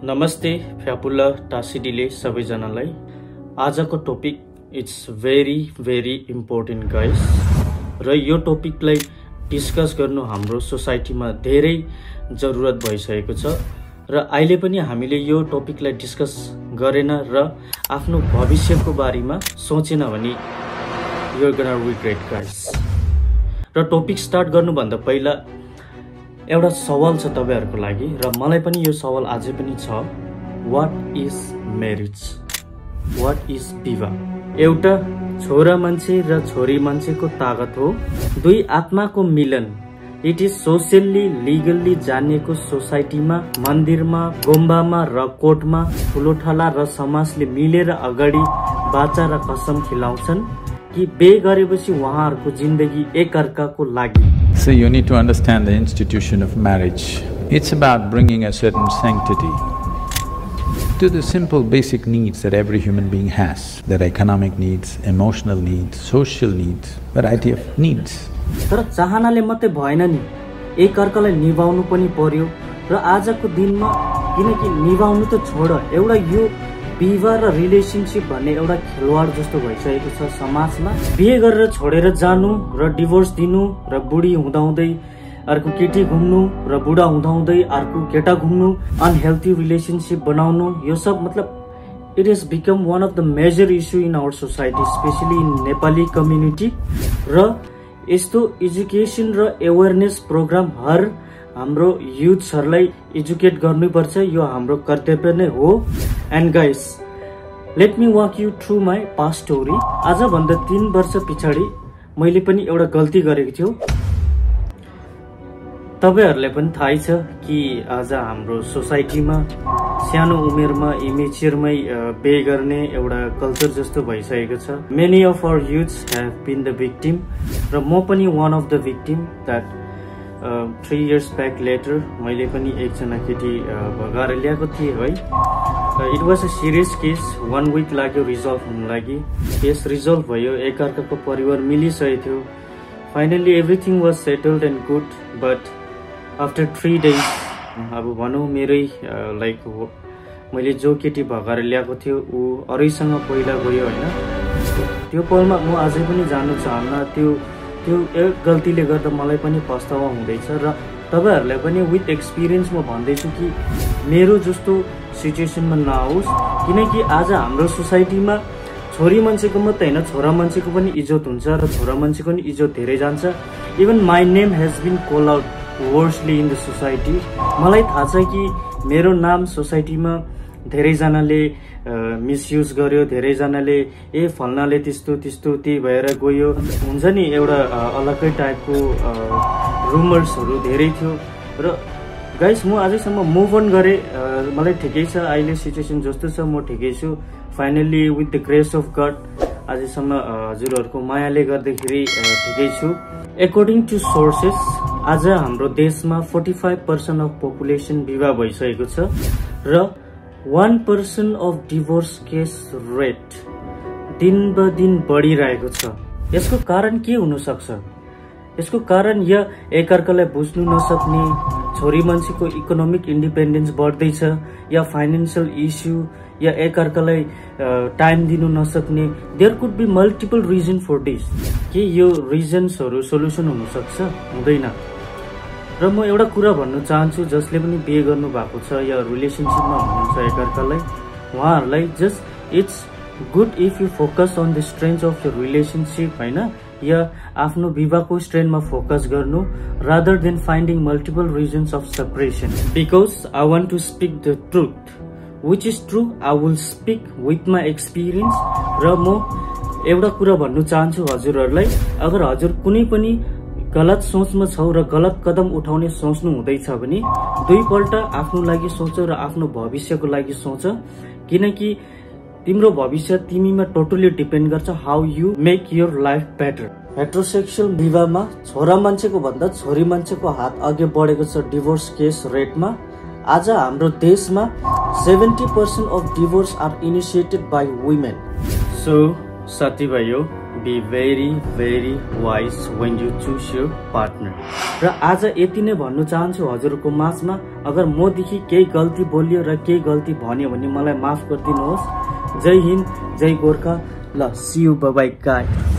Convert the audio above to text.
नमस्ते फ्यापुल्ला टासिडीले सबैजनालाई। आजको topic it's very important guys, र यो टपिकलाई डिस्कस गर्नु हाम्रो सोसाइटीमा धेरै जरुरत भइसकेको छ र अहिले पनि हामीले यो टपिकलाई डिस्कस गरेन र आफ्नो भविष्यको बारेमा सोचेन भने you are gonna regret guys. र टपिक स्टार्ट गर्नुभन्दा पहिला एउटा सवाल छ तपाईहरुको लागि, र मलाई पनि यो सवाल अझै पनि छ। What is marriage? What is विवाह? एउटा छोरा मान्छे र छोरी मान्छेको ताकत हो, दुई आत्माको मिलन। इट इज सोशली लिगली जानिएको सोसाइटीमा, मन्दिरमा, गुम्बामा र कोर्टमा ठुलोठला र समाजले मिलेर अगाडि बाचा र कसम खिलाउँछन् कि बे गरेपछि उहाँहरूको जिन्दगी एकअर्काको लागि। So you need to understand the institution of marriage. It's about bringing a certain sanctity to the simple basic needs that every human being has. There are economic needs, emotional needs, social needs, variety of needs. तर चाहनाले मात्रै भएन नि, एकअर्कालाई निभाउनु पनि पर्यो। र आजको दिनमा किनकि निभाउनु त छोड, एउटा यो विवाह र रिलेसनशिप भन्ने एउटा खेलवाड जस्तो भइसकेको छ समाजमा। बिहे गरेर छोडेर जानु र डिभोर्स दिनु र बुढी हुँदाहुँदै अर्को केटी घुम्नु र बुढा हुँदाहुँदै अर्को केटा घुम्नु, अनहेल्थी रिलेसनशिप बनाउनु, यो सब मतलब it is become one of the major issue in our society, specially in Nepali community. र यस्तो एजुकेसन र अवेरनेस प्रोग्राम हर हाम्रो युथ्सहरूलाई एजुकेट गर्नुपर्छ, यो हाम्रो कर्तव्य नै हो। And guys, let me walk you through my past story. आजभन्दा 3 वर्ष पछाडि मैले पनि एउटा गल्ती गरेको थियो। तपाईहरुलाई पनि थाहै छ कि आज हाम्रो सोसाइटीमा सानो उमेरमा इमेच्योरमै बिहे गर्ने एउटा कल्चर जस्तो भइसकेको छ। Many of our youths have been the victim, र म पनि one of the victim. That 3 years back later मैले पनि एकजना केटी भगाएर ल्याएको थिएँ है। It was a serious case. 1 week लाग्यो रिजल्भ हुन लागि। केस रिजल्भ भयो, एकअर्काको परिवार मिलिसकेको थियो। Finally everything was settled and good. But after 3 days अब भनौँ मेरै लाइक मैले जो केटी भगाएर ल्याएको थियो ऊ अरूसँग पहिला गयो होइन। त्यो पलमा म अझै पनि जानु चाहन्न। त्यो एक गल्तीले गर्दा मलाई पनि पछतावा हुँदैछ, र तपाईहरुलाई पनि विथ एक्सपिरियन्स म भन्दैछु कि मेरो जस्तो सिचुएसनमा नआओस्। किनकि आज हाम्रो सोसाइटीमा छोरी मान्छेको मात्रै होइन, छोरा मान्छेको पनि इज्जत हुन्छ र छोरा मान्छेको पनि इज्जत धेरै जान्छ। Even my name has been call out worsely in the society. मलाई थाहा छ कि मेरो नाम सोसाइटीमा धेरैजनाले मिसयुज गर्यो, धेरैजनाले फल्नाले त्यस्तो त्यही भएर गयो, हुन्छ नि एउटा अलग्गै टाइपको रुमर्सहरू धेरै थियो। र गाइस, म अझैसम्म मुभ अन गरेँ, मलाई ठिकै छ। अहिले सिचुएसन जस्तो छ म ठिकै छु। Finally with the grace of God अझैसम्म हजुरहरूको मायाले गर्दाखेरि ठिकै छु। एकर्डिङ टु सोर्सेस आज हाम्रो देशमा 45% अफ पपुलेसन विवाह भइसकेको छ र 1% अफ डिभोर्स केस रेट दिन ब दिन बढिरहेको छ। यसको कारण के हुन सक्छ? यसको कारण या एकअर्कालाई बुझ्नु नसक्ने, छोरी मान्छेको इकोनोमिक इन्डिपेन्डेन्स बढ्दैछ, या फाइनेन्शियल इस्यु, या एकअर्कालाई टाइम दिनु नसक्ने। There could be multiple reason for this. के यो रिजन्सहरू सोल्युसन हुन सक्छ? हुँदैन। र म एउटा कुरा भन्न चाहन्छु, जसले पनि बिहे गर्नु भएको छ या रिलेसनशिपमा हुनुहुन्छ एकअर्कालाई, उहाँहरूलाई just it's good if you focus on the strength of your relationship होइन, या आफ्नो विवाहको स्ट्रेन्थमा फोकस गर्नु, rather than finding multiple reasons of separation. Because I want to speak the truth which is true. I will speak with my experience. र म एउटा कुरा भन्नु चाहन्छु हजुरहरूलाई, अगर हजुर कुनै पनि गलत सोचमा छौ र गलत कदम उठाउने सोच्नु हुँदैछ भने 2 पल्ट आफ्नो लागि सोच र आफ्नो भविष्यको लागि सोच। किनकि तिम्रो भविष्य तिमीमा टोटली डिपेन्ड गर्छ how you make your life better. Heterosexual विवाहमा छोरा मान्छेको भन्दा छोरी मान्छेको हात अघि बढेको छ डिभोर्स केस रेटमा। आज हाम्रो देशमा 70% of divorce are initiated by women. So साथीभाइयो, be very very wise when you choose your partner. र आज यति नै भन्नु चाहन्छु हजुरको माझमा। अगर मदेखि केही गल्ती बोलियो र केही गल्ती भन्यो भने मलाई माफ गरिदिनुहोस्। जय हिन्द, जय गोर्खा। ल see you, bye bye guys.